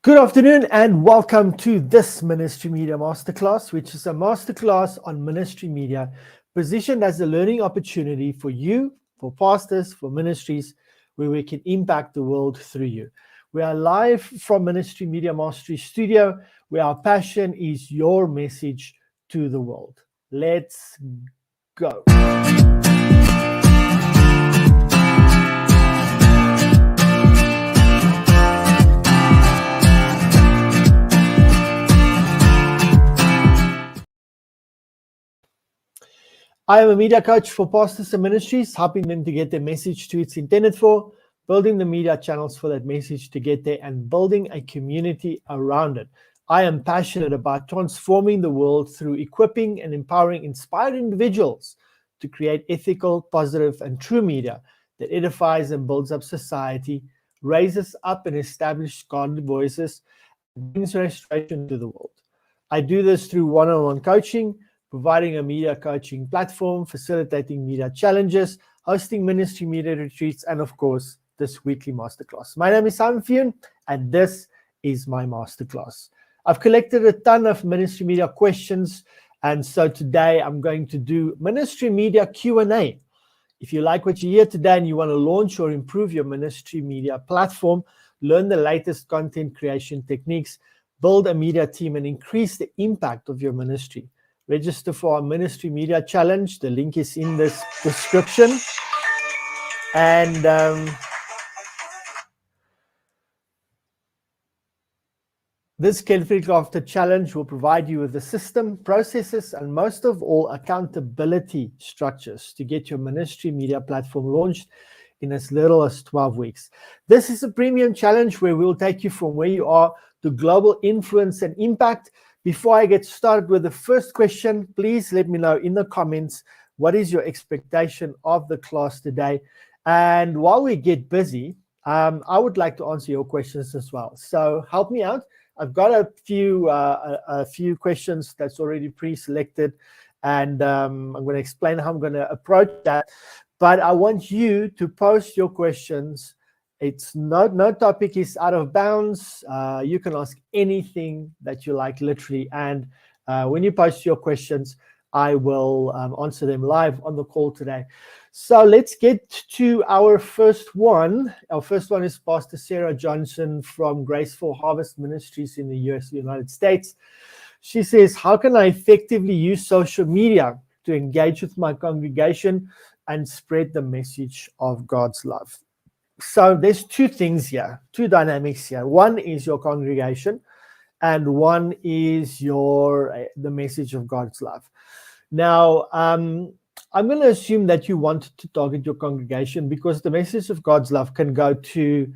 Good afternoon and welcome to this Ministry Media Masterclass, which is a masterclass on ministry media positioned as a learning opportunity for you, for pastors, for ministries, where we can impact the world through you. We are live from Ministry Media Mastery Studio, where our passion is your message to the world. Let's go. I am a media coach for pastors and ministries, helping them to get their message to its intended for, building the media channels for that message to get there, and building a community around it. I am passionate about transforming the world through equipping and empowering inspired individuals to create ethical, positive, and true media that edifies and builds up society, raises up and establishes godly voices, and brings restoration to the world. I do this through one-on-one coaching, providing a media coaching platform, facilitating media challenges, hosting ministry media retreats, and of course, this weekly masterclass. My name is Simon Fune, and this is my masterclass. I've collected a ton of ministry media questions, and so today I'm going to do ministry media Q&A. If you like what you hear today and you want to launch or improve your ministry media platform, learn the latest content creation techniques, build a media team, and increase the impact of your ministry, register for our Ministry Media Challenge. The link is in this description. And this carefully crafted challenge will provide you with the system, processes, and most of all, accountability structures to get your ministry media platform launched in as little as 12 weeks. This is a premium challenge where we will take you from where you are to global influence and impact. Before I get started with the first question, please let me know in the comments, what is your expectation of the class today? And while we get busy, I would like to answer your questions as well. So help me out. I've got a few questions that's already pre-selected, and I'm going to explain how I'm going to approach that. But I want you to post your questions. It's no topic is out of bounds. You can ask anything that you like, literally. And when you post your questions, I will answer them live on the call today. So let's get to our first one. Our first one is Pastor Sarah Johnson from Graceful Harvest Ministries in the United States. She says, how can I effectively use social media to engage with my congregation and spread the message of God's love? So there's two things here, two dynamics here. One is your congregation, and one is the message of God's love. Now, I'm going to assume that you want to target your congregation because the message of God's love can go to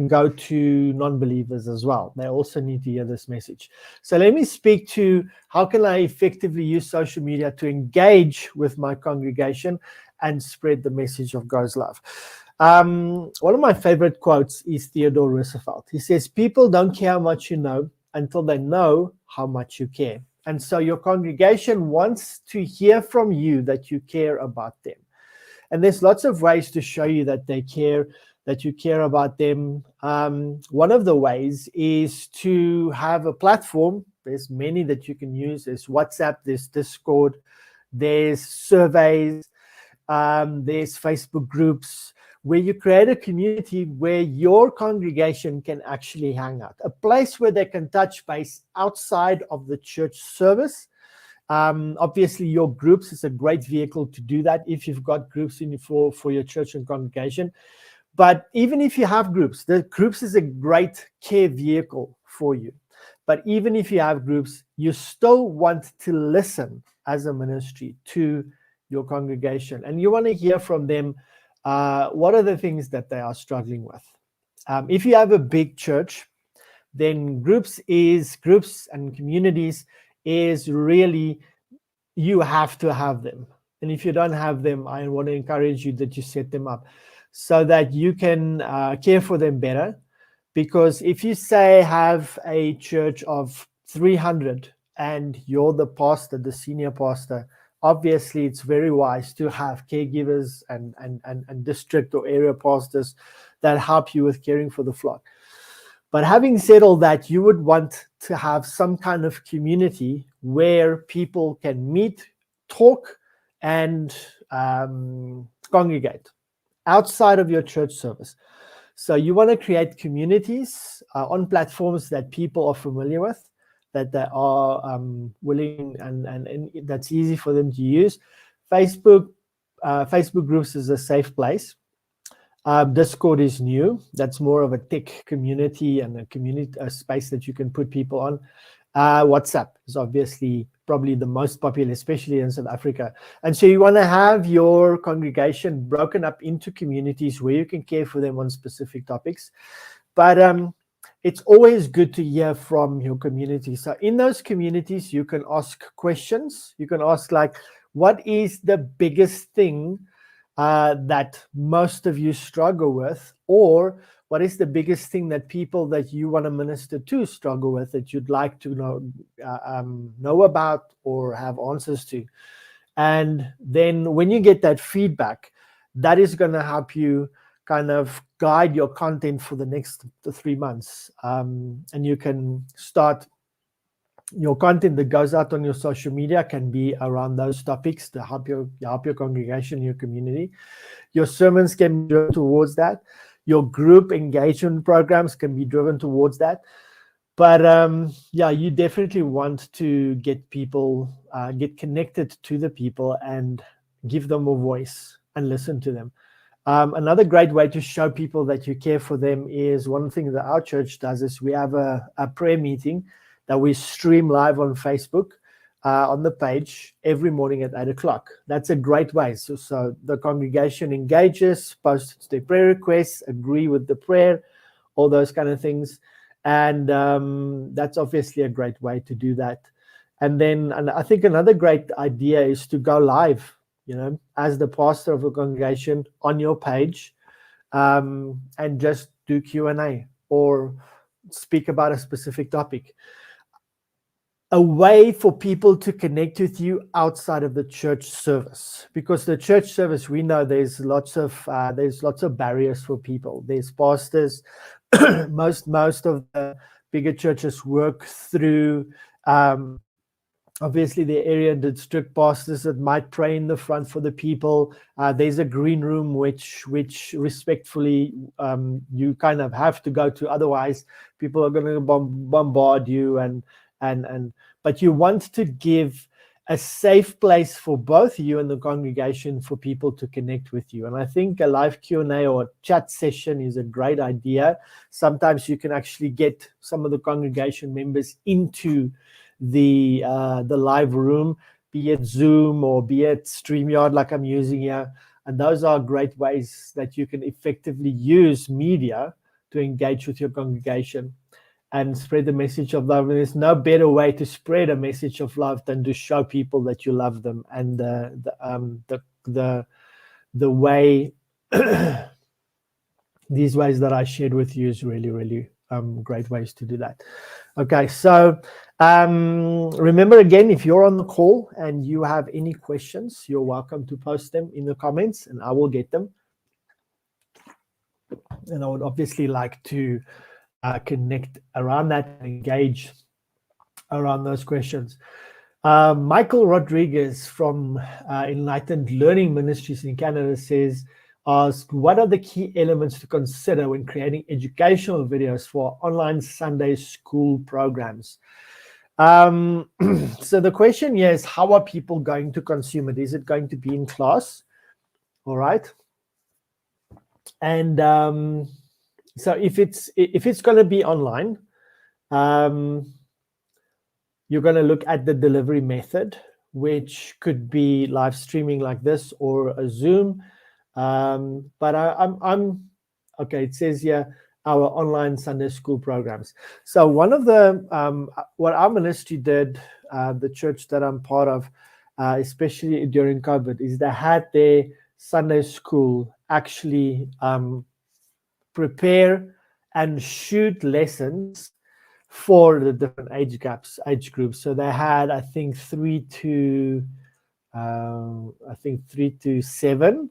non-believers as well. They also need to hear this message. So let me speak to how can I effectively use social media to engage with my congregation and spread the message of God's love. One of my favorite quotes is Theodore Roosevelt. He says, people don't care how much you know until they know how much you care. And so your congregation wants to hear from you that you care about them. And there's lots of ways to show you that they care, that you care about them. One of the ways is to have a platform. There's many that you can use. There's WhatsApp, there's Discord, there's surveys, there's Facebook groups, where you create a community where your congregation can actually hang out, a place where they can touch base outside of the church service. Obviously, your groups is a great vehicle to do that if you've got groups for your church and congregation. But even if you have groups, the groups is a great care vehicle for you. But even if you have groups, you still want to listen as a ministry to your congregation, and you want to hear from them. What are the things that they are struggling with? If you have a big church, then groups and communities is really, you have to have them. And if you don't have them, I want to encourage you that you set them up so that you can care for them better. Because if you say have a church of 300 and you're the pastor, the senior pastor, obviously it's very wise to have caregivers and district or area pastors that help you with caring for the flock. But having said all that, you would want to have some kind of community where people can meet, talk, and congregate outside of your church service. So you want to create communities on platforms that people are familiar with, that they are willing and that's easy for them to use. Facebook groups is a safe place. Discord is new. That's more of a tech community and a space that you can put people on. WhatsApp is obviously probably the most popular, especially in South Africa. And so you want to have your congregation broken up into communities where you can care for them on specific topics. But it's always good to hear from your community. So in those communities, you can ask questions. You can ask, like, what is the biggest thing that most of you struggle with? Or what is the biggest thing that people that you want to minister to struggle with, that you'd like to know about or have answers to? And then when you get that feedback, that is going to help you kind of guide your content for the next 3 months. And you can start your content that goes out on your social media can be around those topics to help your congregation, your community. Your sermons can be driven towards that. Your group engagement programs can be driven towards that. But yeah, you definitely want to get people, get connected to the people and give them a voice and listen to them. Another great way to show people that you care for them is, one thing that our church does is we have a prayer meeting that we stream live on Facebook on the page every morning at 8 o'clock. That's a great way. So the congregation engages, posts their prayer requests, agree with the prayer, all those kind of things. And that's obviously a great way to do that. And I think another great idea is to go live, as the pastor of a congregation on your page, and just do Q&A or speak about a specific topic. A way for people to connect with you outside of the church service, because the church service, we know there's lots of barriers for people. There's pastors. most of the bigger churches work through obviously the area district pastors that might pray in the front for the people. There's a green room which respectfully you kind of have to go to, otherwise people are going to bombard you but you want to give a safe place for both you and the congregation for people to connect with you. And I think a live Q&A or a chat session is a great idea. Sometimes you can actually get some of the congregation members into the live room, be it Zoom or be it StreamYard like I'm using here. And those are great ways that you can effectively use media to engage with your congregation and spread the message of love. And there's no better way to spread a message of love than to show people that you love them. And the way these ways that I shared with you is really, really great ways to do that. Okay, so remember again, if you're on the call and you have any questions, you're welcome to post them in the comments and I will get them. And I would obviously like to connect around that and engage around those questions. Michael Rodriguez from Enlightened Learning Ministries in Canada asks, what are the key elements to consider when creating educational videos for online Sunday school programs? So the question here is, how are people going to consume it? Is it going to be in class? All right. And so if it's going to be online, you're going to look at the delivery method, which could be live streaming like this or a Zoom. But I'm okay. It says here our online Sunday school programs. So one of the what our ministry did, the church that I'm part of, especially during COVID, is they had their Sunday school actually prepare and shoot lessons for the different age groups. So they had, I think, 3 to 7,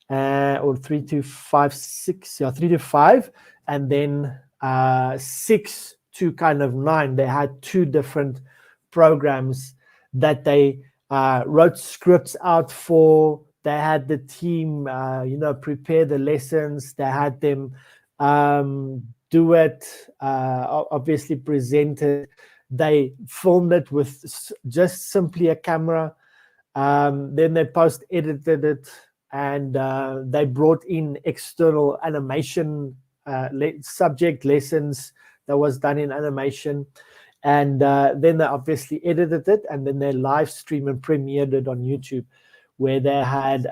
or 3 to 5, 6, yeah, 3 to 5, and then 6 to kind of 9, they had 2 different programs that they wrote scripts out for. They had the team, prepare the lessons. They had them do it, obviously present it. They filmed it with just simply a camera. Then they post-edited it, and they brought in external animation subject lessons that was done in animation. And then they obviously edited it, and then they live stream and premiered it on YouTube, where they had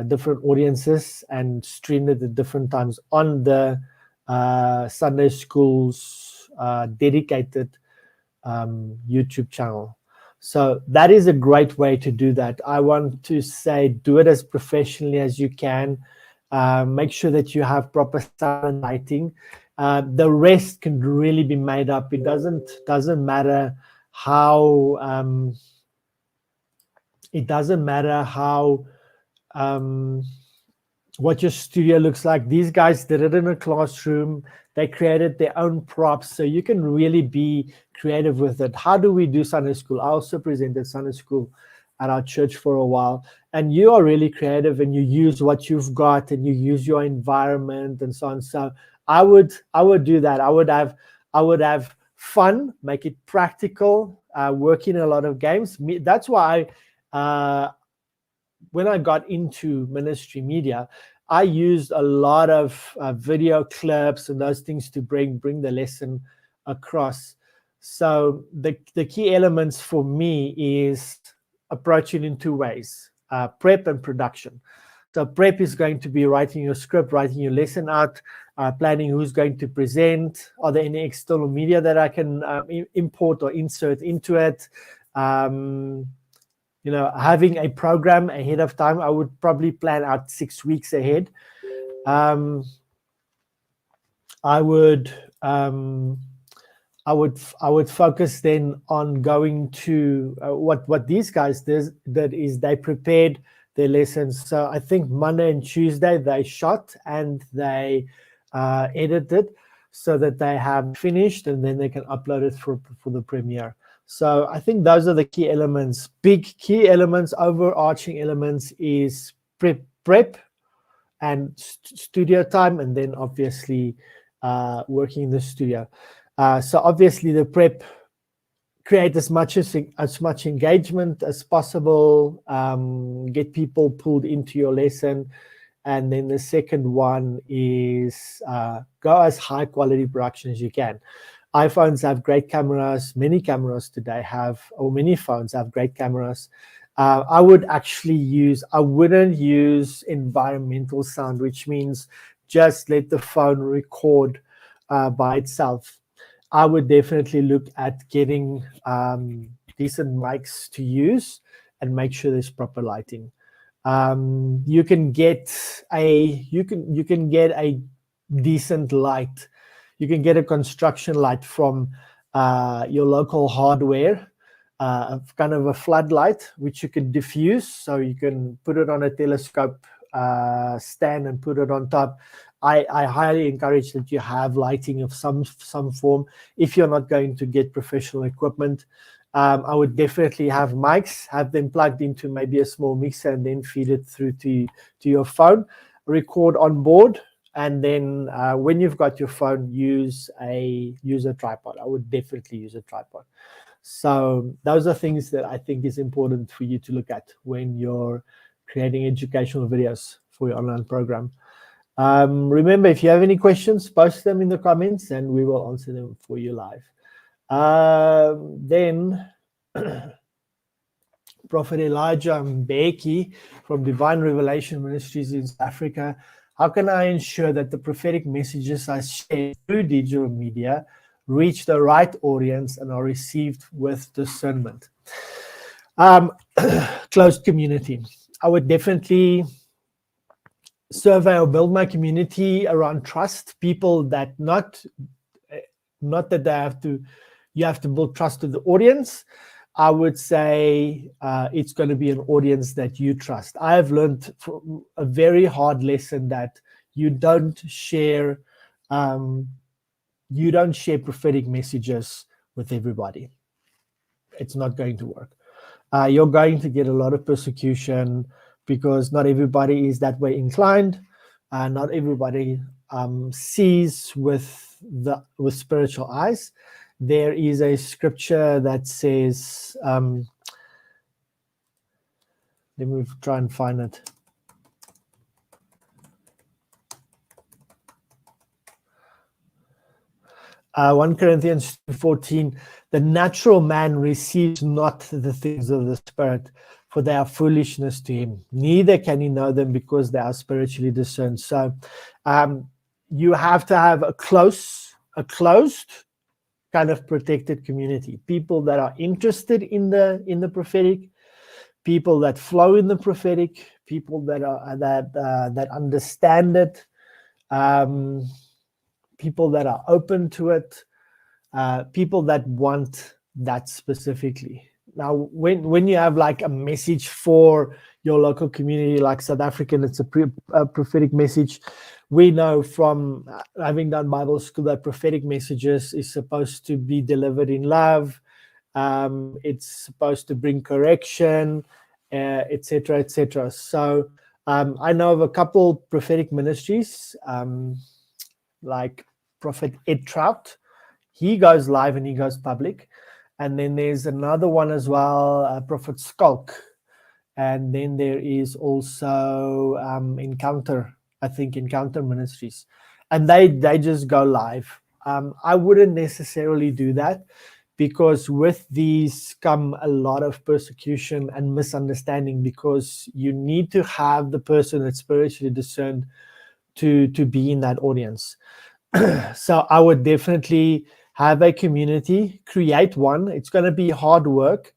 different audiences and streamed it at different times on the Sunday School's dedicated YouTube channel. So that is a great way to do that. I want to say, do it as professionally as you can. Make sure that you have proper sound and lighting. The rest can really be made up. It doesn't matter how what your studio looks like. These guys did it in a classroom. They created their own props, so you can really be creative with it. How do we do Sunday school? I also presented Sunday school at our church for a while, and you are really creative, and you use what you've got, and you use your environment and so on. So I would do that. I would have fun, make it practical, work in a lot of games. That's why when I got into ministry media, I used a lot of video clips and those things to bring the lesson across. So the key elements for me is approaching in 2 ways, prep and production. So prep is going to be writing your script, writing your lesson out, planning who's going to present. Are there any external media that I can import or insert into it? Having a program ahead of time. I would probably plan out 6 weeks ahead. I would focus then on going to what these guys did is they prepared their lessons. So I think Monday and Tuesday they shot and they edited so that they have finished, and then they can upload it for the premiere. So I think those are the key elements. Big key elements, overarching elements is prep and studio time, and then obviously working in the studio. So obviously the prep, create as much engagement as possible, get people pulled into your lesson. And then the second one is go as high quality production as you can. iPhones have great cameras. Many cameras today many phones have great cameras. I wouldn't use environmental sound, which means just let the phone record by itself. I would definitely look at getting decent mics to use and make sure there's proper lighting. You can get a decent light. You can get a construction light from your local hardware, kind of a floodlight, which you can diffuse. So you can put it on a telescope stand and put it on top. I highly encourage that you have lighting of some form. If you're not going to get professional equipment, I would definitely have mics, have them plugged into maybe a small mixer, and then feed it through to your phone, record on board. And then when you've got your phone, use a tripod. I would definitely use a tripod. So those are things that I think is important for you to look at when you're creating educational videos for your online program. Remember, if you have any questions, post them in the comments and we will answer them for you live. Then Prophet Elijah Mbeki from Divine Revelation Ministries in South Africa. How can I ensure that the prophetic messages I share through digital media reach the right audience and are received with discernment? Closed community. I would definitely survey or build my community around trust. People that not that you have to build trust with the audience. I would say it's going to be an audience that you trust. I have learned a very hard lesson that You don't share prophetic messages with everybody. It's not going to work. You're going to get a lot of persecution because not everybody is that way inclined. Not everybody sees with spiritual eyes. There is a scripture that says, let me try and find it. 1 Corinthians 2:14, the natural man receives not the things of the Spirit, for they are foolishness to him. Neither can he know them because they are spiritually discerned. So you have to have a closed kind of protected community. People that are interested in the prophetic, people that flow in the prophetic, people that are that understand it. People that are open to it, people that want that specifically. Now, when you have like a message for your local community, like South African, it's a prophetic message. We know from having done Bible school that prophetic messages is supposed to be delivered in love. It's supposed to bring correction, etc., etc. So I know of a couple prophetic ministries, like Prophet Ed Trout. He goes live and he goes public. And then there's another one as well, Prophet Skulk. And then there is also Encounter Ministries. And they just go live. I wouldn't necessarily do that because with these come a lot of persecution and misunderstanding, because you need to have the person that's spiritually discerned to be in that audience. So I would definitely have a community, create one. It's going to be hard work.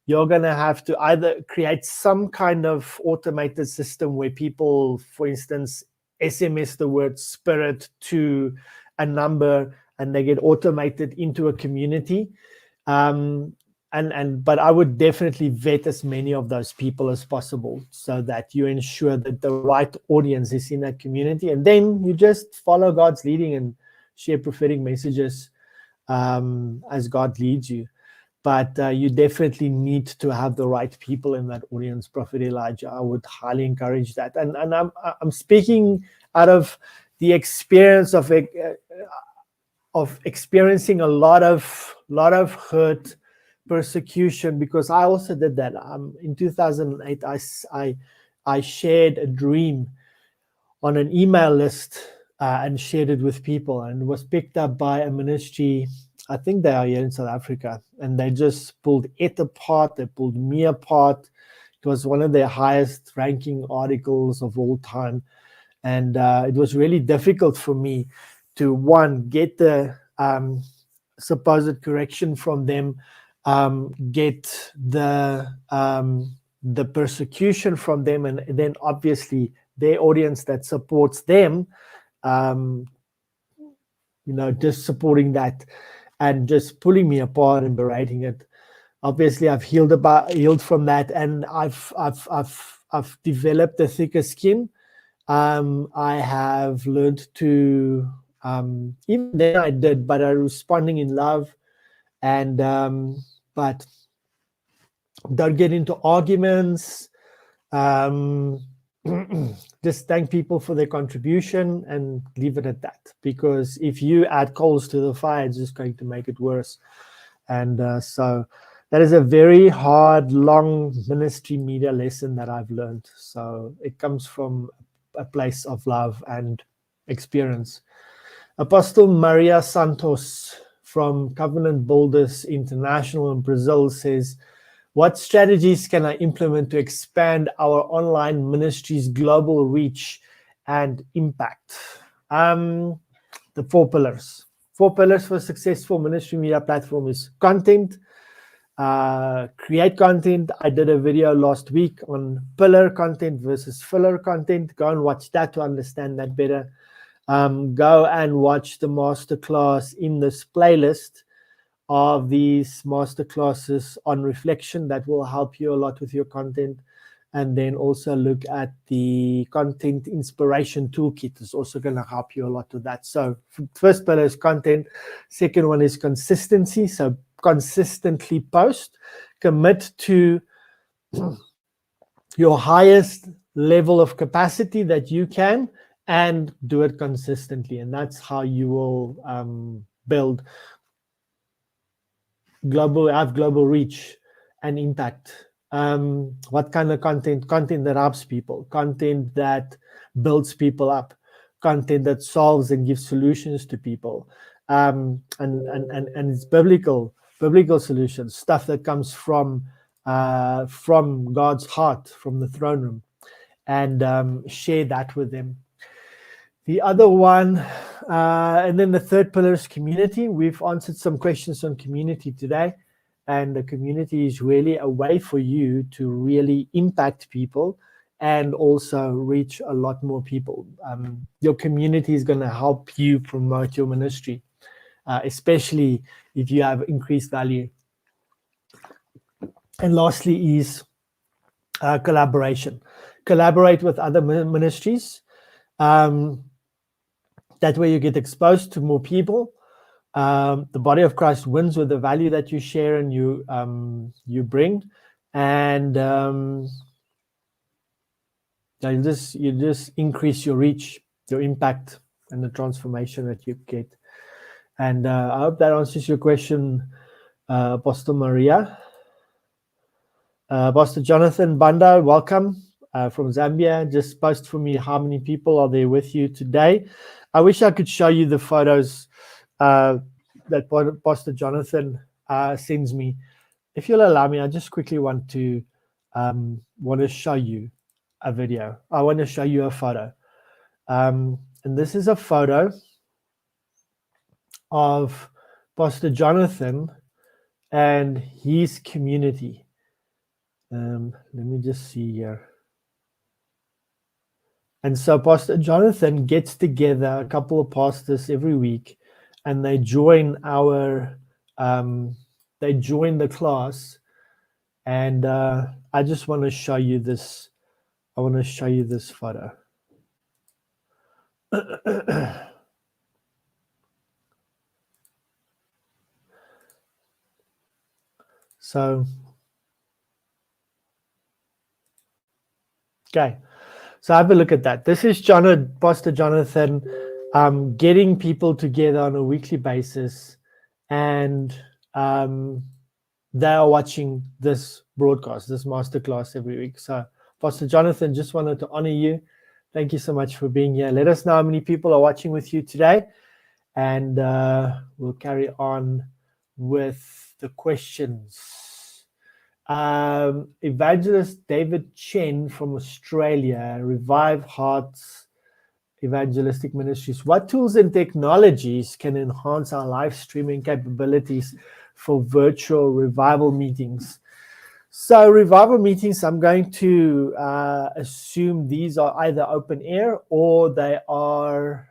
You're going to have to either create some kind of automated system where people, for instance, SMS the word spirit to a number and they get automated into a community. But I would definitely vet as many of those people as possible so that you ensure that the right audience is in that community. And then you just follow God's leading and share prophetic messages as God leads you. But you definitely need to have the right people in that audience, Prophet Elijah. I would highly encourage that. And I'm speaking out of the experience of experiencing a lot of hurt, persecution, because I also did that. In 2008, I shared a dream on an email list and shared it with people, and it was picked up by a ministry. I think they are here in South Africa, and they just pulled it apart. They pulled me apart. It was one of their highest ranking articles of all time. And it was really difficult for me to, one, get the supposed correction from them, get the persecution from them, and then obviously their audience that supports them, just supporting that and just pulling me apart and berating it. Obviously, I've healed from that, and I've developed a thicker skin. I have learned to, even then I did, but I'm responding in love, and but don't get into arguments. Just thank people for their contribution and leave it at that, because if you add coals to the fire, it's just going to make it worse. And so that is a very hard, long ministry media lesson that I've learned. So it comes from a place of love and experience. Apostle Maria Santos from Covenant Builders International in Brazil says, what strategies can I implement to expand our online ministry's global reach and impact? The 4 pillars. 4 pillars for a successful ministry media platform is content. Create content. I did a video last week on pillar content versus filler content. Go and watch that to understand that better. Go and watch the masterclass in this playlist of these masterclasses on reflection. That will help you a lot with your content. And then also look at the content inspiration toolkit. It's also going to help you a lot with that. So first pillar is content. Second one is consistency. So consistently post. Commit to your highest level of capacity that you can, and do it consistently. And that's how you will build global reach and impact. What kind of content? Content that helps people, content that builds people up, content that solves and gives solutions to people, and it's biblical solutions, stuff that comes from God's heart, from the throne room, and share that with them. The other one, and then the third pillar is community. We've answered some questions on community today, and the community is really a way for you to really impact people and also reach a lot more people. Your community is going to help you promote your ministry, especially if you have increased value. And lastly is collaboration. Collaborate with other ministries. That way you get exposed to more people. The body of Christ wins with the value that you share and you bring, and you just increase your reach, your impact, and the transformation that you get. And I hope that answers your question, Apostle Maria. Pastor Jonathan Banda, welcome from Zambia. Just post for me how many people are there with you today. I wish I could show you the photos that Pastor Jonathan sends me. If you'll allow me, I just quickly want to show you a video. I want to show you a photo. And this is a photo of Pastor Jonathan and his community. Let me just see here. And so Pastor Jonathan gets together a couple of pastors every week, and they join the class. And I just want to show you this. I want to show you this photo. So, okay. So have a look at that. This is Pastor Jonathan getting people together on a weekly basis, and they are watching this broadcast, this masterclass every week. So Pastor Jonathan, just wanted to honor you. Thank you so much for being here. Let us know how many people are watching with you today, and we'll carry on with the questions. Evangelist David Chen from Australia, Revive Hearts Evangelistic Ministries. What tools and technologies can enhance our live streaming capabilities for virtual revival meetings? So revival meetings, I'm going to assume these are either open air or they are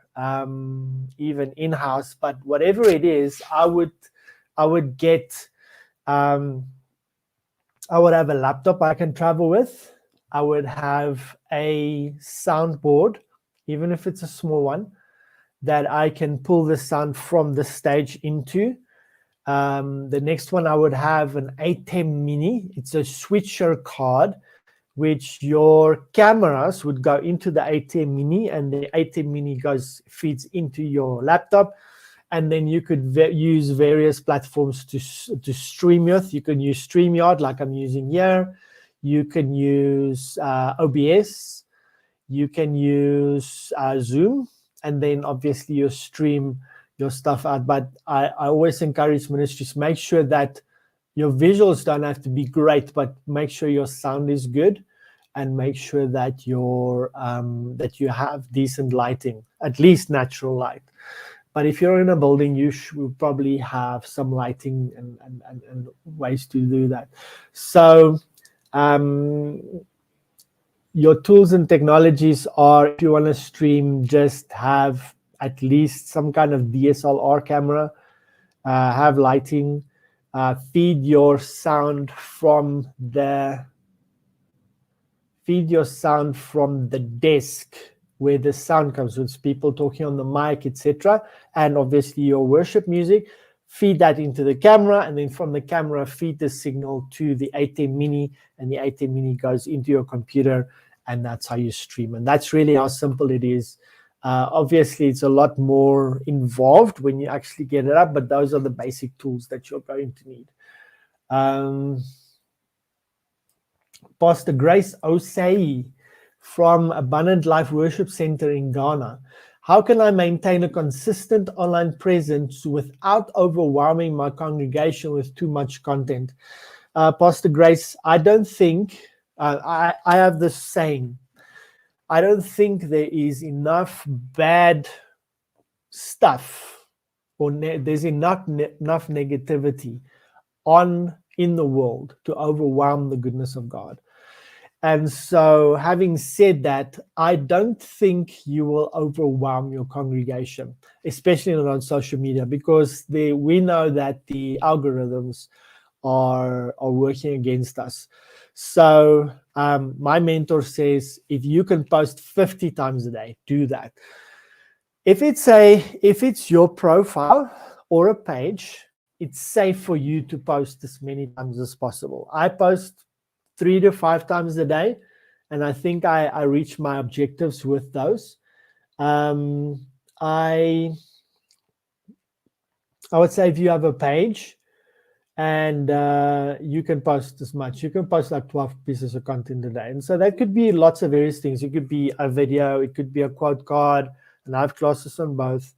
even in-house, but whatever it is, I would get I would have a laptop I can travel with. I would have a soundboard, even if it's a small one, that I can pull the sound from the stage into. The next one, I would have an ATEM Mini. It's a switcher card, which your cameras would go into the ATEM Mini, and the ATEM Mini feeds into your laptop. And then you could use various platforms to stream with. You can use StreamYard like I'm using here. You can use OBS. You can use Zoom. And then obviously you stream your stuff out. But I always encourage ministries, make sure that your visuals don't have to be great, but make sure your sound is good, and make sure that that you have decent lighting, at least natural light. But if you're in a building, you should probably have some lighting and ways to do that. So your tools and technologies are, if you want to stream, just have at least some kind of DSLR camera, have lighting, feed your sound from the feed your sound from the desk where the sound comes, with people talking on the mic, etc. And obviously your worship music, feed that into the camera, and then from the camera, feed the signal to the ATEM Mini, and the ATEM Mini goes into your computer, and that's how you stream. And that's really how simple it is. Obviously, it's a lot more involved when you actually get it up, but those are the basic tools that you're going to need. Pastor Grace Osei from Abundant Life Worship Center in Ghana. How can I maintain a consistent online presence without overwhelming my congregation with too much content? Pastor Grace, I don't think, I have this saying, I don't think there is enough bad stuff, or there's enough negativity in the world to overwhelm the goodness of God. And so, having said that, I don't think you will overwhelm your congregation, especially not on social media, because we know that the algorithms are working against us. So my mentor says, if you can post 50 times a day, do that. If it's your profile or a page, it's safe for you to post as many times as possible. I post 3 to 5 times a day, and I think I reach my objectives with those. I would say if you have a page and you can post as much, you can post like 12 pieces of content a day. And so that could be lots of various things. It could be a video, it could be a quote card, and I have classes on both.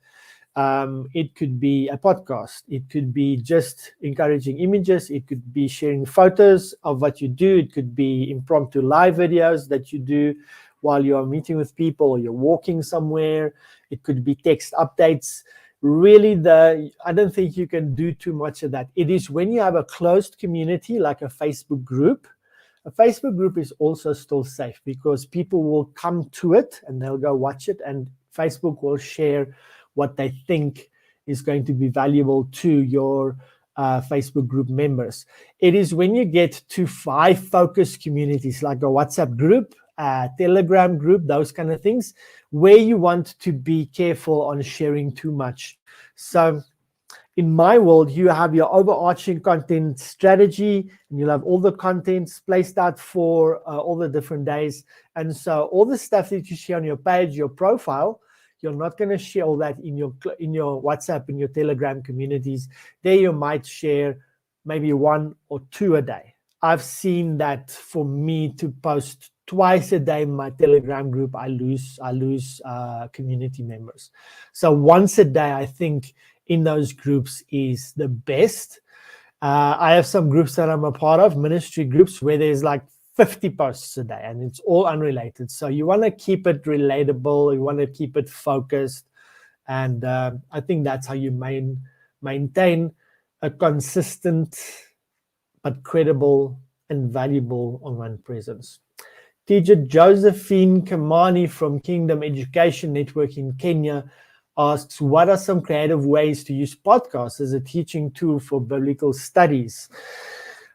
It could be a podcast. It could be just encouraging images. It could be sharing photos of what you do. It could be impromptu live videos that you do while you're meeting with people or you're walking somewhere. It could be text updates. Really, I don't think you can do too much of that. It is when you have a closed community like a Facebook group. A Facebook group is also still safe because people will come to it and they'll go watch it, and Facebook will share what they think is going to be valuable to your Facebook group members. It is when you get to 5 focus communities like a WhatsApp group, a Telegram group, those kind of things, where you want to be careful on sharing too much. So in my world, you have your overarching content strategy, and you'll have all the contents placed out for all the different days. And so all the stuff that you share on your page, your profile, you're not going to share all that in your WhatsApp, in your Telegram communities. There you might share maybe 1 or 2 a day. I've seen that for me to post twice a day in my Telegram group, I lose community members. So once a day, I think in those groups is the best. I have some groups that I'm a part of, ministry groups, where there's like 50 posts a day and it's all unrelated. So you want to keep it relatable, you want to keep it focused, and I think that's how you maintain a consistent but credible and valuable online presence. Teacher Josephine Kamani from Kingdom Education Network in Kenya asks, what are some creative ways to use podcasts as a teaching tool for biblical studies?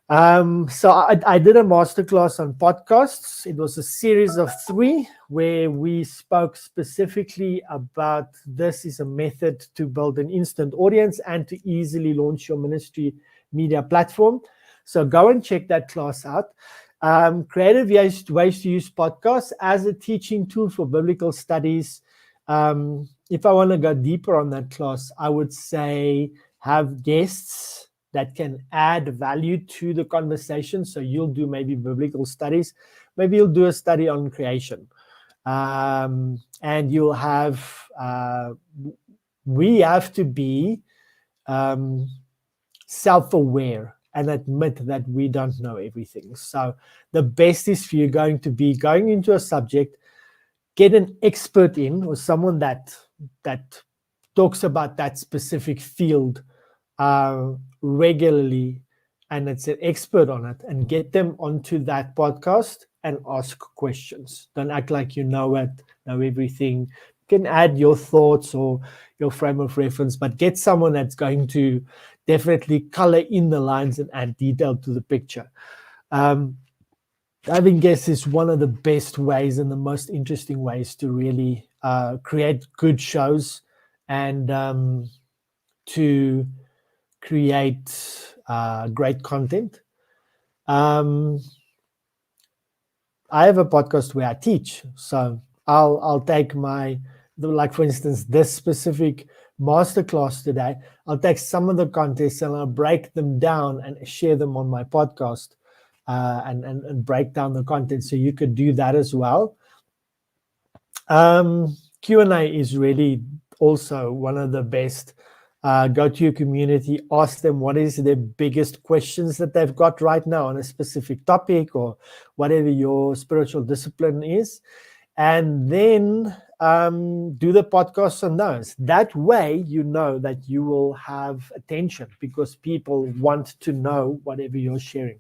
So I did a masterclass on podcasts. It was a series of 3 where we spoke specifically about this is a method to build an instant audience and to easily launch your ministry media platform. So go and check that class out. Creative ways to use podcasts as a teaching tool for biblical studies. If I want to go deeper on that class, I would say have guests that can add value to the conversation. So you'll do maybe biblical studies, maybe you'll do a study on creation, and you'll have, we have to be self-aware and admit that we don't know everything. So the best is for you going to be going into a subject, get an expert in, or someone that talks about that specific field regularly, and it's an expert on it, and get them onto that podcast and ask questions. Don't act like you know everything. You can add your thoughts or your frame of reference, but get someone that's going to definitely color in the lines and add detail to the picture. I think this is one of the best ways and the most interesting ways to really create good shows and to create great content. I have a podcast where I teach, so I'll take like for instance this specific masterclass today. I'll take some of the contests and I'll break them down and share them on my podcast. And break down the content, so you could do that as well. Q&A is really also one of the best. Go to your community, ask them what is their biggest questions that they've got right now on a specific topic or whatever your spiritual discipline is, and then do the podcast on those. That way you know that you will have attention because people want to know whatever you're sharing.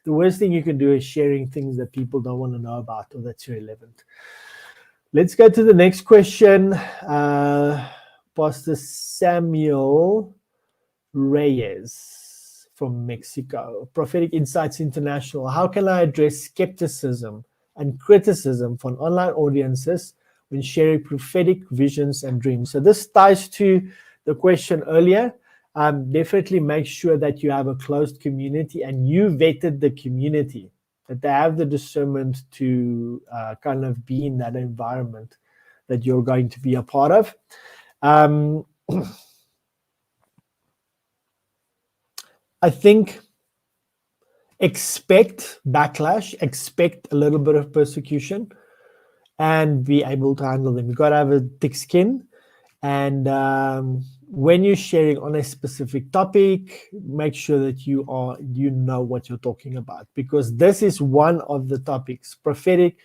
The worst thing you can do is sharing things that people don't want to know about or that's irrelevant. Let's go to the next question. Pastor Samuel Reyes from Mexico. Prophetic Insights International. How can I address skepticism and criticism from online audiences when sharing prophetic visions and dreams? So this ties to the question earlier. Definitely make sure that you have a closed community and you vetted the community, that they have the discernment to kind of be in that environment that you're going to be a part of. I think expect backlash, expect a little bit of persecution, and be able to handle them. You've got to have a thick skin. And when you're sharing on a specific topic, make sure that you know what you're talking about, because this is one of the topics. Prophetic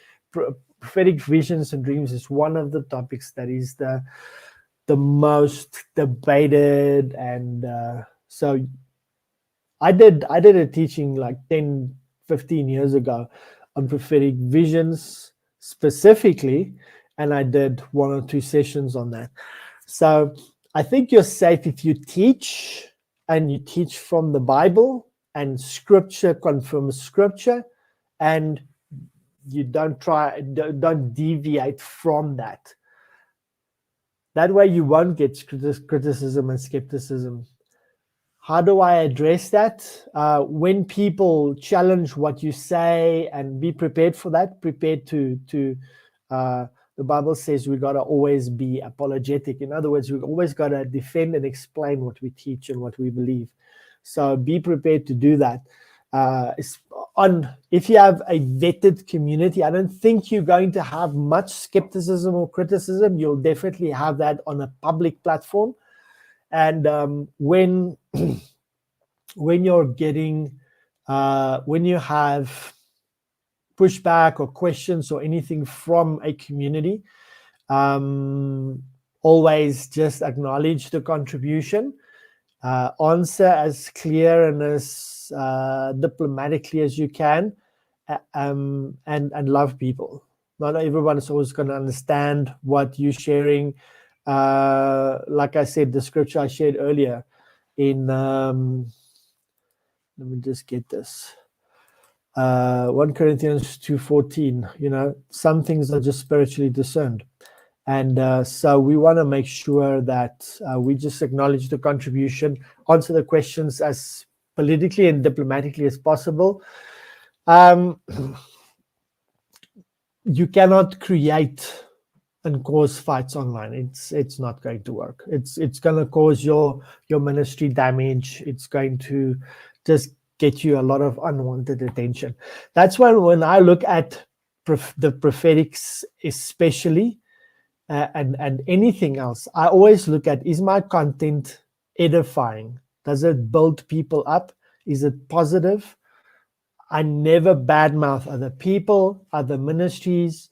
visions and dreams is one of the topics that is the most debated. And so I did a teaching like 10-15 years ago on prophetic visions specifically, and I did 1 or 2 sessions on that. So I think you're safe if you teach, and you teach from the Bible, and scripture confirms scripture, and you don't deviate from that. That way you won't get criticism and skepticism. How do I address that? When people challenge what you say, and be prepared for that, prepared to the Bible says we got to always be apologetic. In other words, we always got to defend and explain what we teach and what we believe. So be prepared to do that. If you have a vetted community, I don't think you're going to have much skepticism or criticism. You'll definitely have that on a public platform. And when you're getting, when you have pushback or questions or anything from a community, always just acknowledge the contribution, answer as clear and as diplomatically as you can, and love people. Not everyone is always going to understand what you're sharing. Like I said, the scripture I shared earlier in, let me just get this. 1 Corinthians 2:14, some things are just spiritually discerned. And so we want to make sure that we just acknowledge the contribution, answer the questions as politically and diplomatically as possible. You cannot create and cause fights online. It's not going to work. It's going to cause your ministry damage. It's going to just get you a lot of unwanted attention. That's why when I look at the prophetics especially, and anything else, I always look at, is my content edifying? Does it build people up? Is it positive? I never badmouth other people, other ministries.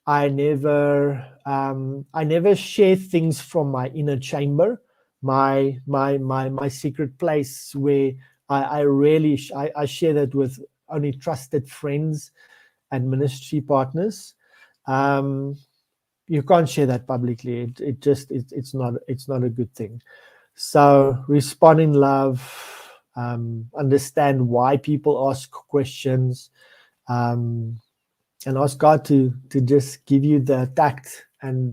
I never share things from my inner chamber, my secret place, where I share that with only trusted friends and ministry partners. You can't share that publicly. It's not a good thing. So respond in love, understand why people ask questions, and ask God to just give you the tact and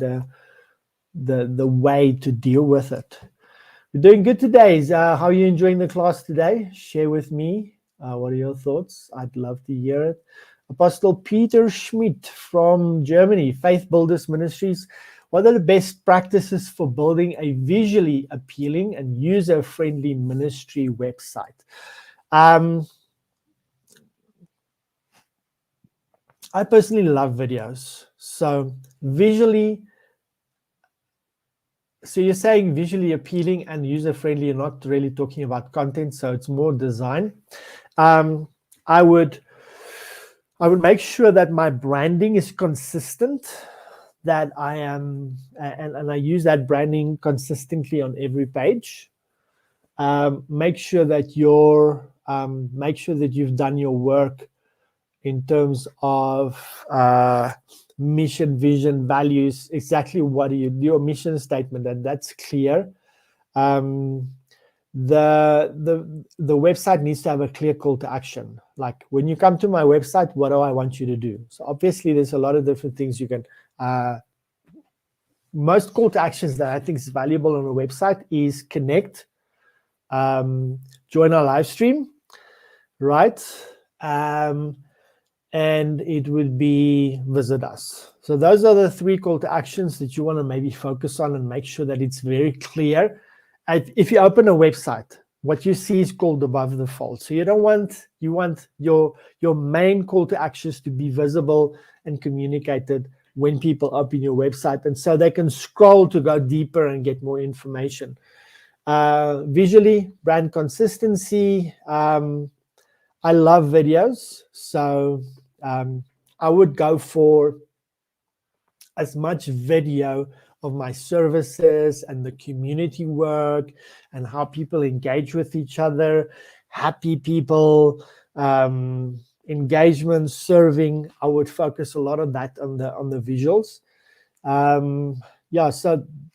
the way to deal with it. We're doing good today. How are you enjoying the class today? Share with me. What are your thoughts? I'd love to hear it. Apostle Peter Schmidt from Germany, Faith Builders Ministries. What are the best practices for building a visually appealing and user-friendly ministry website? I personally love videos. So you're saying visually appealing and user-friendly. You're not really talking about content, so it's more design. I would make sure that my branding is consistent, that I am, and I use that branding consistently on every page. Make sure that you've done your work in terms of mission, vision, values, exactly what your mission statement, and that's clear. The website needs to have a clear call to action. Like when you come to my website, what do I want you to do? So obviously there's a lot of different things you can, most call to actions that I think is valuable on a website is connect, join our live stream, right? And it would be visit us. So those are the 3 call to actions that you want to maybe focus on and make sure that it's very clear. If you open a website, what you see is called above the fold. So you want your main call to actions to be visible and communicated when people open your website, and so they can scroll to go deeper and get more information. Visually, brand consistency. I love videos, so I would go for as much video of my services and the community work and how people engage with each other, happy people, engagement, serving. I would focus a lot of that on the visuals.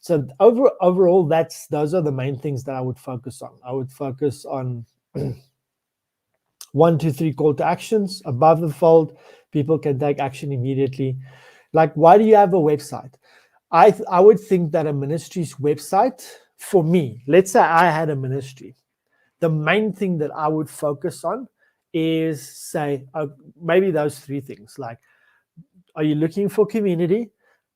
So overall, those are the main things that I would focus on. I would focus on 1, 2, 3 call to actions above the fold. People can take action immediately. Like, why do you have a website? I would think that a ministry's website, for me, let's say I had a ministry, the main thing that I would focus on is say maybe those 3 things. Like, are you looking for community?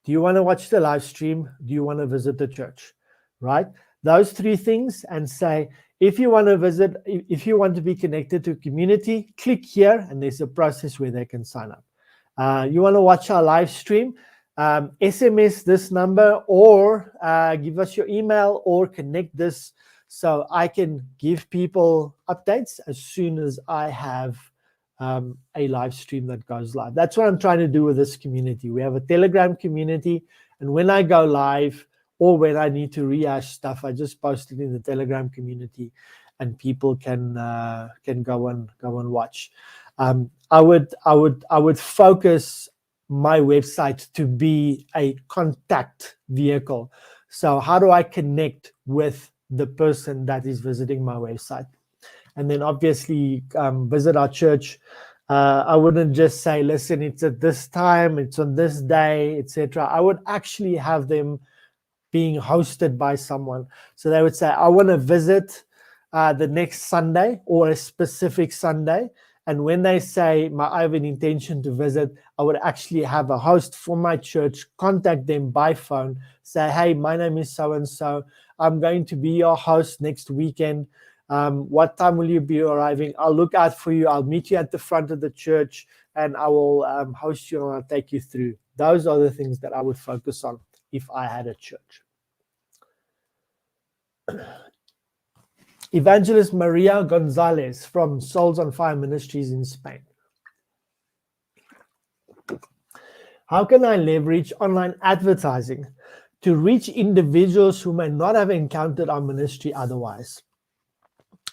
Do you want to watch the live stream? Do you want to visit the church? Right? Those 3 things, and say, if you want to be connected to community, click here, and there's a process where they can sign up. You want to watch our live stream, SMS this number, or give us your email, or connect this so I can give people updates as soon as I have a live stream that goes live. That's what I'm trying to do with this community. We have a Telegram community, and when I go live, or when I need to rehash stuff, I just post it in the Telegram community, and people can go and watch. I would focus my website to be a contact vehicle. So how do I connect with the person that is visiting my website? And then obviously visit our church. I wouldn't just say, listen, it's at this time, it's on this day, etc. I would actually have them being hosted by someone. So they would say, I want to visit the next Sunday or a specific Sunday. And when they say, I have an intention to visit, I would actually have a host from my church contact them by phone, say, hey, my name is so-and-so. I'm going to be your host next weekend. What time will you be arriving? I'll look out for you. I'll meet you at the front of the church, and I will host you, and I'll take you through. Those are the things that I would focus on if I had a church. Evangelist Maria Gonzalez from Souls on Fire Ministries in Spain. How can I leverage online advertising to reach individuals who may not have encountered our ministry otherwise?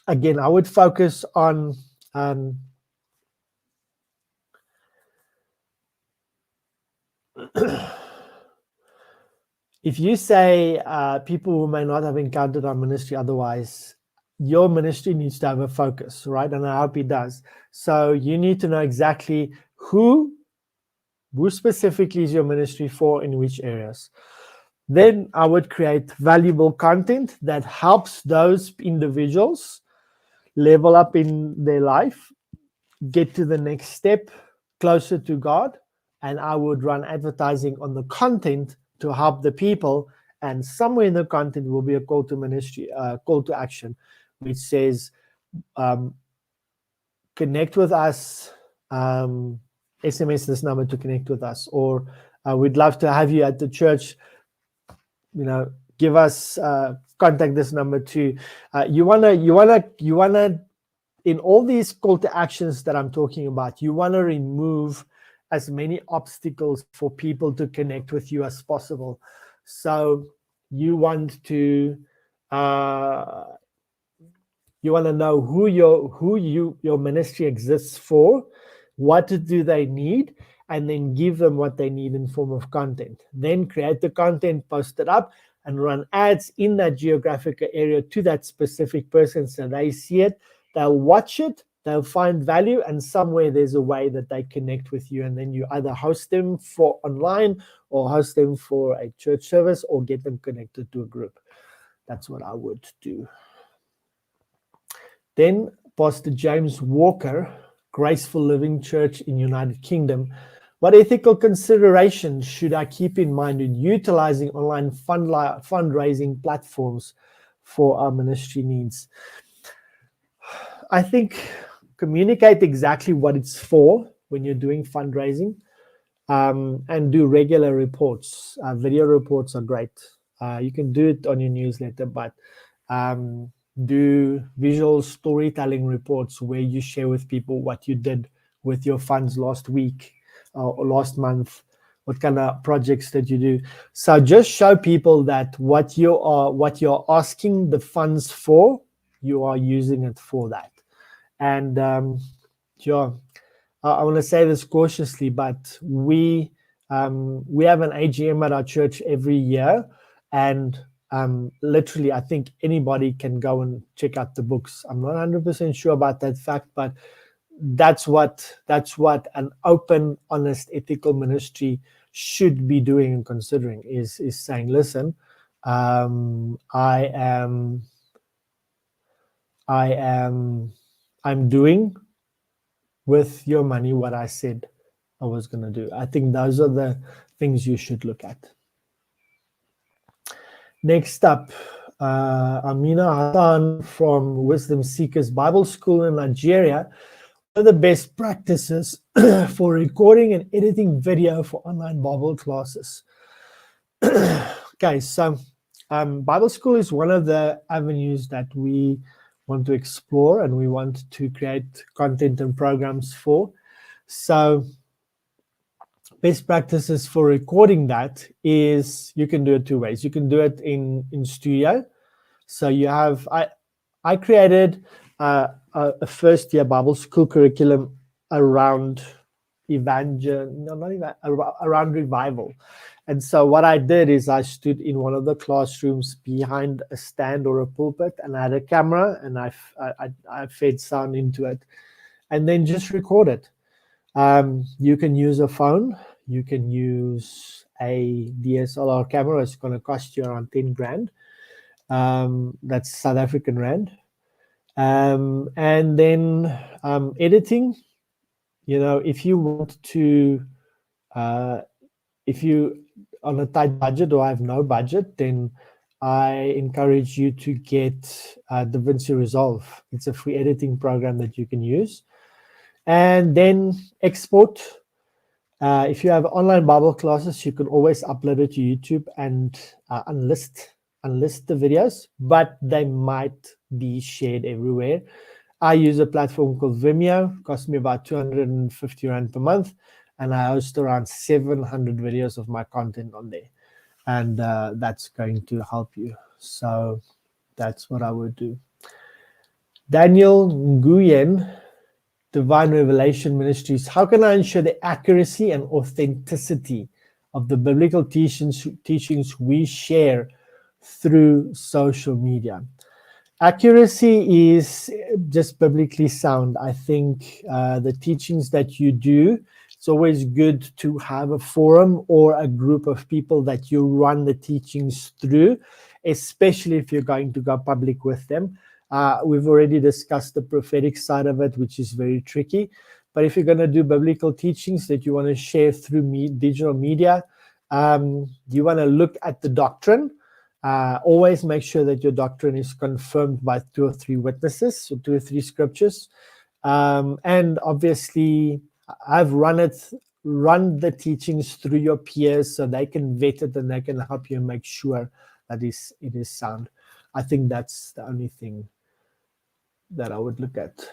Again, I would focus on if you say people who may not have encountered our ministry otherwise, your ministry needs to have a focus, right? And I hope it does. So you need to know exactly who specifically is your ministry for, in which areas. Then I would create valuable content that helps those individuals level up in their life, get to the next step, closer to God. And I would run advertising on the content to help the people. And somewhere in the content will be a call to ministry, call to action, which says, connect with us, SMS this number to connect with us, or we'd love to have you at the church, give us, contact this number too. You wanna, in all these call to actions that I'm talking about, you wanna remove as many obstacles for people to connect with you as possible. So you want to, you want to know who your ministry exists for, what do they need, and then give them what they need in form of content. Then create the content, post it up, and run ads in that geographic area to that specific person so they see it, they'll watch it, they'll find value, and somewhere there's a way that they connect with you, and then you either host them for online or host them for a church service or get them connected to a group. That's what I would do. Then Pastor James Walker, Graceful Living Church in United Kingdom. What ethical considerations should I keep in mind in utilizing online fundraising platforms for our ministry needs? I think communicate exactly what it's for when you're doing fundraising, and do regular reports. Video reports are great. You can do it on your newsletter, but do visual storytelling reports where you share with people what you did with your funds last week or last month, what kind of projects that you do. So just show people that what you're asking the funds for, you are using it for that. And I want to say this cautiously, but we have an AGM at our church every year, and literally, I think anybody can go and check out the books. I'm not 100% sure about that fact, but that's what an open, honest, ethical ministry should be doing and considering is saying, listen, I'm doing with your money what I said I was going to do. I think those are the things you should look at. Next up, Amina Hassan from Wisdom Seekers Bible School in Nigeria. What are the best practices for recording and editing video for online Bible classes? Okay, so Bible school is one of the avenues that we want to explore and we want to create content and programs for. So best practices for recording that is you can do it two ways. You can do it in studio. So you have, I created a first year Bible school curriculum around around revival. And so what I did is I stood in one of the classrooms behind a stand or a pulpit, and I had a camera, and I fed sound into it, and then just record it. You can use a phone, you can use a DSLR camera. It's going to cost you around 10 grand. That's South African rand. And then editing, if you want to, if you on a tight budget or have no budget, then I encourage you to get DaVinci Resolve. It's a free editing program that you can use. And then export. If you have online Bible classes, you can always upload it to YouTube and unlist the videos, but they might be shared everywhere. I use a platform called Vimeo. It costs me about 250 Rand per month, and I host around 700 videos of my content on there, and that's going to help you. So that's what I would do. Daniel Nguyen, Divine Revelation Ministries. How can I ensure the accuracy and authenticity of the biblical teachings we share through social media? Accuracy is just biblically sound. I think the teachings that you do, it's always good to have a forum or a group of people that you run the teachings through, especially if you're going to go public with them. We've already discussed the prophetic side of it, which is very tricky. But if you're going to do biblical teachings that you want to share through digital media, you want to look at the doctrine. Always make sure that your doctrine is confirmed by 2 or 3 witnesses, so 2 or 3 scriptures. And obviously, I've run the teachings through your peers so they can vet it and they can help you make sure that it is sound. I think that's the only thing that I would look at.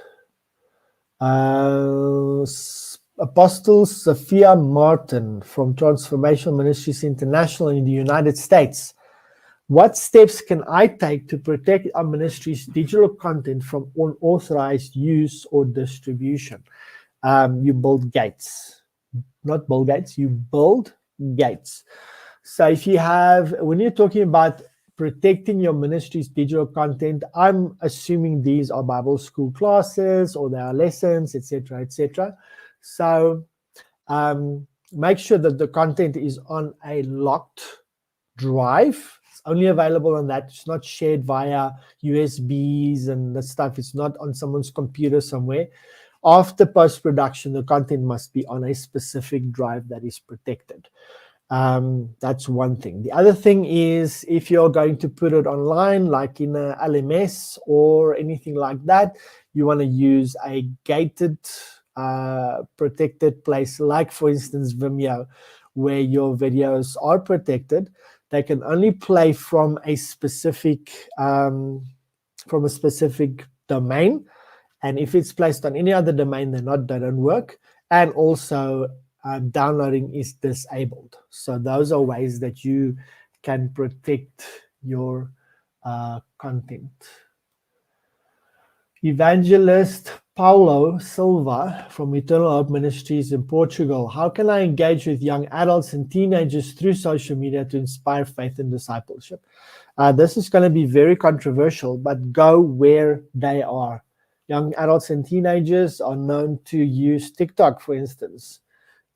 Apostle Sophia Martin from Transformation Ministries International in the United States. What steps can I take to protect our ministry's digital content from unauthorized use or distribution? You build gates. Not build gates, you build gates. So if you have, when you're talking about protecting your ministry's digital content, I'm assuming these are Bible school classes or there are lessons, etc., etc. So make sure that the content is on a locked drive. It's only available on that. It's not shared via USBs and that stuff. It's not on someone's computer somewhere. After post-production, the content must be on a specific drive that is protected. That's one thing. The other thing is if you're going to put it online, like in a LMS or anything like that, you want to use a gated, protected place, like for instance, Vimeo, where your videos are protected. They can only play from a specific domain. And if it's placed on any other domain, they don't work. And also, downloading is disabled. So those are ways that you can protect your content. Evangelist Paulo Silva from Eternal Hope Ministries in Portugal. How can I engage with young adults and teenagers through social media to inspire faith and discipleship? This is going to be very controversial, but go where they are. Young adults and teenagers are known to use TikTok, for instance.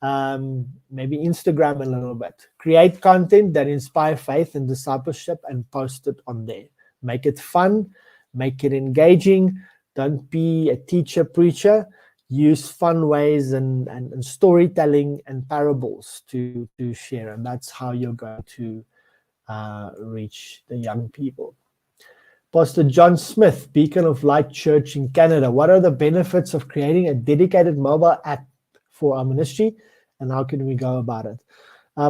Maybe Instagram a little bit. Create content that inspire faith and discipleship and post it on there. Make it fun, make it engaging. Don't be a teacher preacher. Use fun ways and storytelling and parables to share, and that's how you're going to reach the young people. Pastor John Smith, Beacon of Light Church in Canada. What are the benefits of creating a dedicated mobile app for our ministry, and how can we go about it?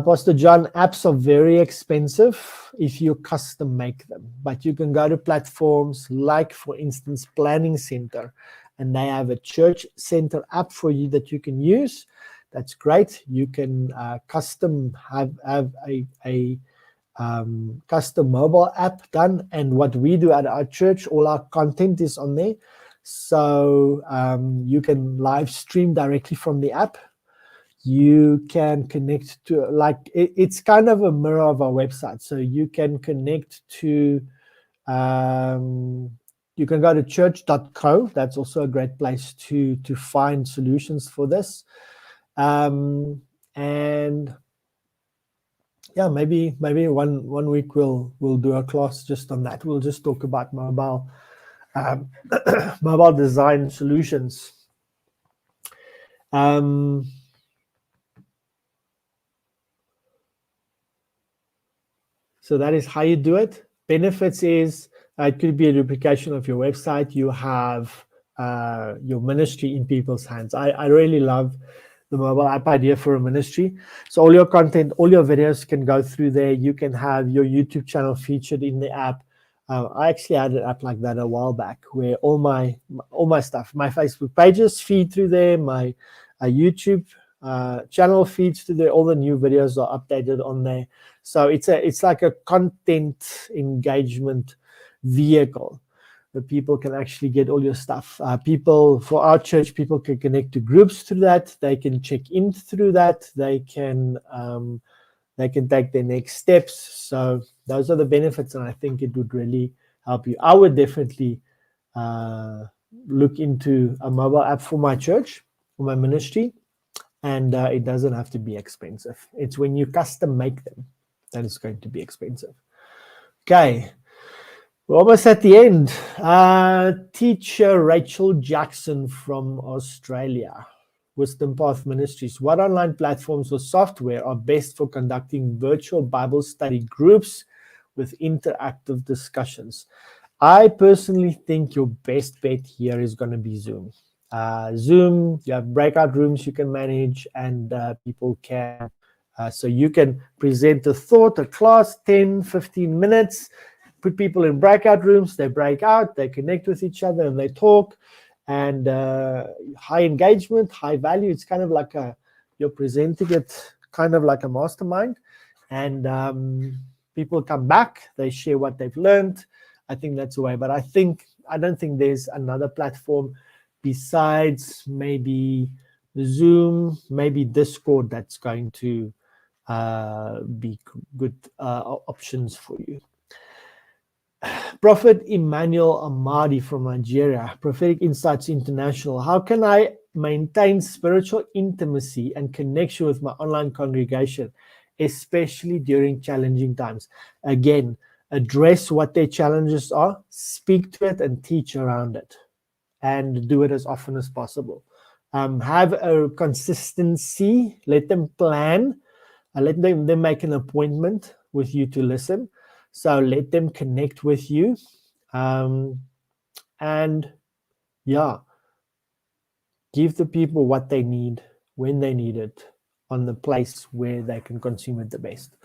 Pastor John, apps are very expensive if you custom make them, but you can go to platforms like, for instance, Planning Center, and they have a church center app for you that you can use. That's great. You can custom have a custom mobile app done, and what we do at our church, all our content is on there, so you can live stream directly from the app. You can connect to, like, it's kind of a mirror of our website, so you can connect to you can go to church.co. That's also a great place to find solutions for this. And yeah, maybe one week we'll do a class just on that. We'll just talk about mobile mobile design solutions. So that is how you do it. Benefits is it could be a duplication of your website. You have your ministry in people's hands. I really love the mobile app idea for a ministry. So all your content, all your videos can go through there. You can have your YouTube channel featured in the app. I actually had an app like that a while back, where all my stuff, my Facebook pages feed through there, my YouTube channel feeds through there. All the new videos are updated on there. So it's like a content engagement vehicle. People can actually get all your stuff. For our church, people can connect to groups through that. They can check in through that. They can take their next steps. So those are the benefits, and I think it would really help you. I would definitely look into a mobile app for my church, for my ministry, and it doesn't have to be expensive. It's when you custom make them that it's going to be expensive. Okay, we're almost at the end. Teacher Rachel Jackson from Australia, Wisdom Path Ministries. What online platforms or software are best for conducting virtual Bible study groups with interactive discussions? I personally think your best bet here is going to be Zoom. Zoom, you have breakout rooms you can manage, and people can, so you can present a thought, a class, 10, 15 minutes, put people in breakout rooms, they break out, they connect with each other, and they talk, and high engagement, high value. It's kind of like you're presenting it kind of like a mastermind, and people come back, they share what they've learned. I think that's the way, but I don't think there's another platform besides maybe Zoom, maybe Discord that's going to be good options for you. Prophet Emmanuel Amadi from Nigeria, Prophetic Insights International. How can I maintain spiritual intimacy and connection with my online congregation, especially during challenging times? Again, address what their challenges are, speak to it, and teach around it, and do it as often as possible. Have a consistency. Let them plan. Let them make an appointment with you to listen. So let them connect with you. And yeah, give the people what they need when they need it on the place where they can consume it the best.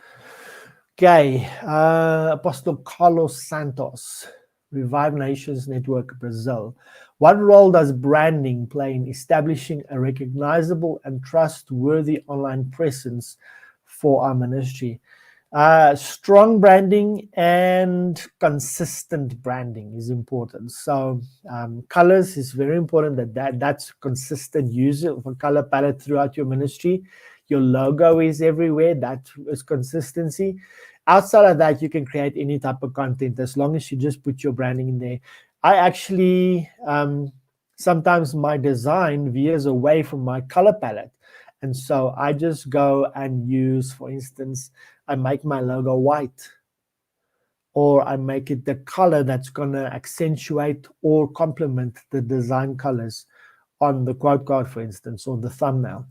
Okay, Apostle Carlos Santos, Revive Nations Network, Brazil. What role does branding play in establishing a recognizable and trustworthy online presence for our ministry? Strong branding and consistent branding is important. So colors is very important, that's consistent use of a color palette throughout your ministry. Your logo is everywhere, that is consistency. Outside of that, you can create any type of content as long as you just put your branding in there. I actually, sometimes my design veers away from my color palette. And so I just go and use, for instance, I make my logo white, or I make it the color that's going to accentuate or complement the design colors on the quote card, for instance, or the thumbnail.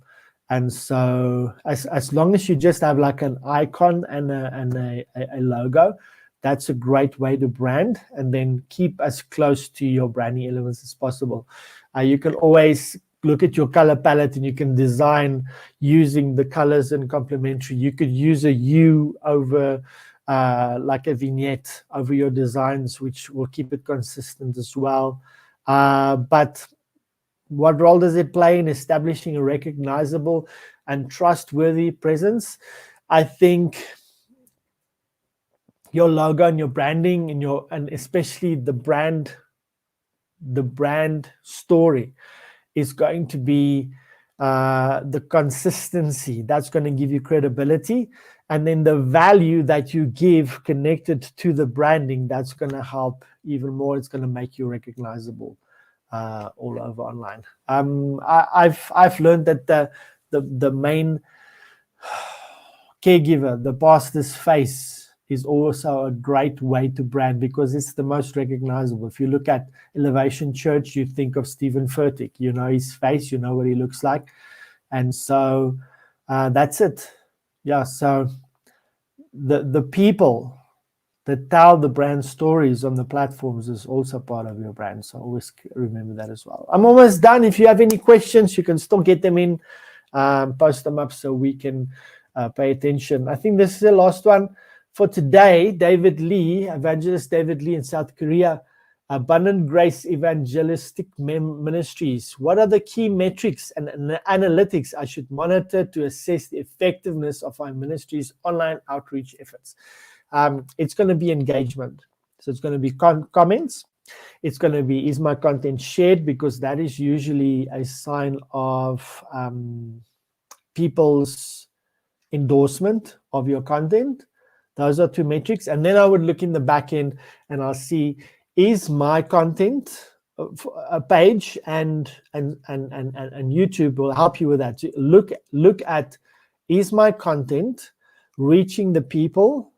And so as long as you just have like an icon and a logo, that's a great way to brand, and then keep as close to your branding elements as possible. You can always look at your color palette and you can design using the colors and complementary. You could use a U over like a vignette over your designs, which will keep it consistent as well. But what role does it play in establishing a recognizable and trustworthy presence? I think your logo and your branding and especially the brand story is going to be the consistency that's going to give you credibility, and then the value that you give connected to the branding, that's going to help even more. It's going to make you recognizable all over online. I've learned that the main caregiver, the pastor's face, is also a great way to brand because it's the most recognizable. If you look at Elevation Church, you think of Stephen Furtick. You know his face, you know what he looks like. And so that's it. Yeah, so the people that tell the brand stories on the platforms is also part of your brand. So always remember that as well. I'm almost done. If you have any questions, you can still get them in, post them up so we can pay attention. I think this is the last one for today. David Lee, evangelist David Lee in South Korea, Abundant Grace Evangelistic Ministries. What are the key metrics and analytics I should monitor to assess the effectiveness of our ministry's online outreach efforts? It's going to be engagement. So it's going to be comments. It's going to be, is my content shared? Because that is usually a sign of people's endorsement of your content. Those are 2 metrics. And then I would look in the back end and I'll see, is my content a page, and YouTube will help you with that. Look at, is my content reaching the people?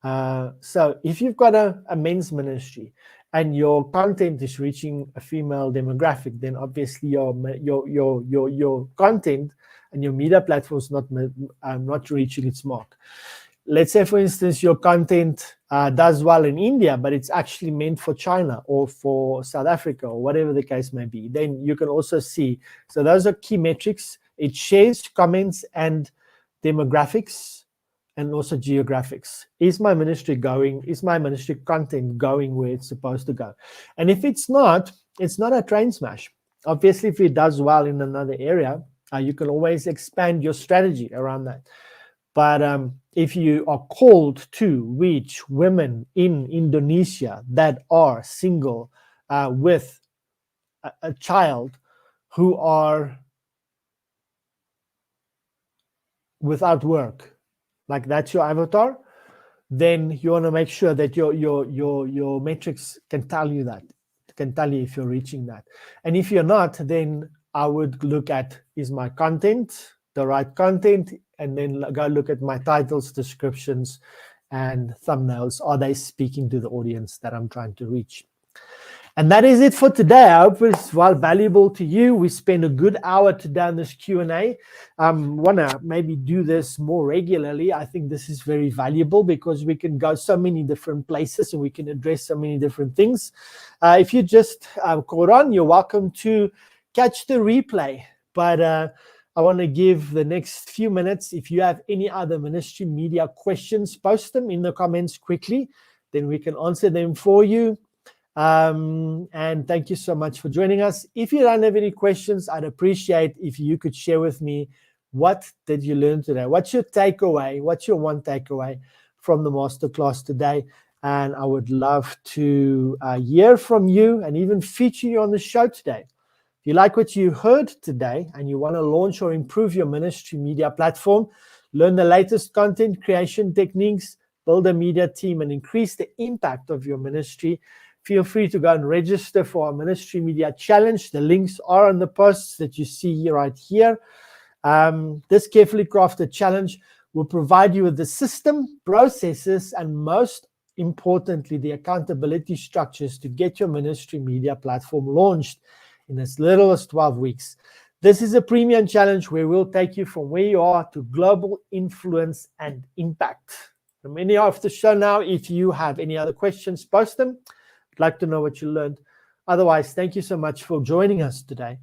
So if you've got a men's ministry and your content is reaching a female demographic, then obviously your content and your media platform is not reaching its mark. Let's say, for instance, your content does well in India, but it's actually meant for China or for South Africa or whatever the case may be. Then you can also see. So those are key metrics. It shares, comments, and demographics, and also geographics. Is my ministry going? Is my ministry content going where it's supposed to go? And if it's not a train smash. Obviously, if it does well in another area, you can always expand your strategy around that. But if you are called to reach women in Indonesia that are single with a child who are without work, like that's your avatar, then you want to make sure that your metrics can tell you that, can tell you if you're reaching that. And if you're not, then I would look at, is my content the right content? And then go look at my titles, descriptions, and thumbnails. Are they speaking to the audience that I'm trying to reach? And that is it for today. I hope it's valuable to you. We spent a good hour today on this Q&A. Want to maybe do this more regularly. I think this is very valuable because we can go so many different places and we can address so many different things. If you just caught on, you're welcome to catch the replay. But I want to give the next few minutes. If you have any other ministry media questions, post them in the comments quickly. Then we can answer them for you. And thank you so much for joining us. If you don't have any questions, I'd appreciate if you could share with me, what did you learn today? What's your takeaway? What's your one takeaway from the masterclass today? And I would love to hear from you and even feature you on the show today. If you like what you heard today and you want to launch or improve your ministry media platform, learn the latest content creation techniques, build a media team, and increase the impact of your ministry, feel free to go and register for our Ministry Media Challenge. The links are on the posts that you see right here. This carefully crafted challenge will provide you with the system, processes, and most importantly, the accountability structures to get your ministry media platform launched in as little as 12 weeks. This is a premium challenge where we'll take you from where you are to global influence and impact. The many are off the show now. If you have any other questions, post them. I'd like to know what you learned. Otherwise, thank you so much for joining us today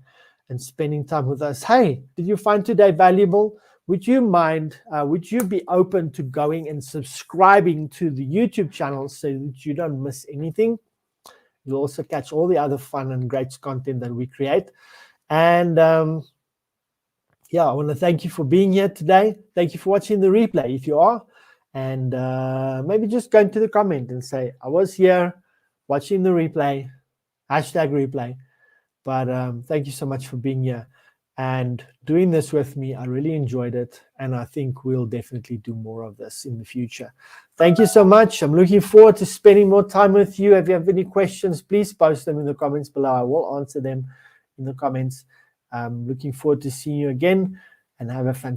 and spending time with us. Hey, did you find today valuable? Would you be open to going and subscribing to the YouTube channel so that you don't miss anything? You'll also catch all the other fun and great content that we create. And I want to thank you for being here today. Thank you for watching the replay if you are. And maybe just go into the comment and say, I was here watching the replay, #replay. But thank you so much for being here and doing this with me. I really enjoyed it. And I think we'll definitely do more of this in the future. Thank you so much. I'm looking forward to spending more time with you. If you have any questions, please post them in the comments below. I will answer them in the comments. I'm looking forward to seeing you again, and have a fantastic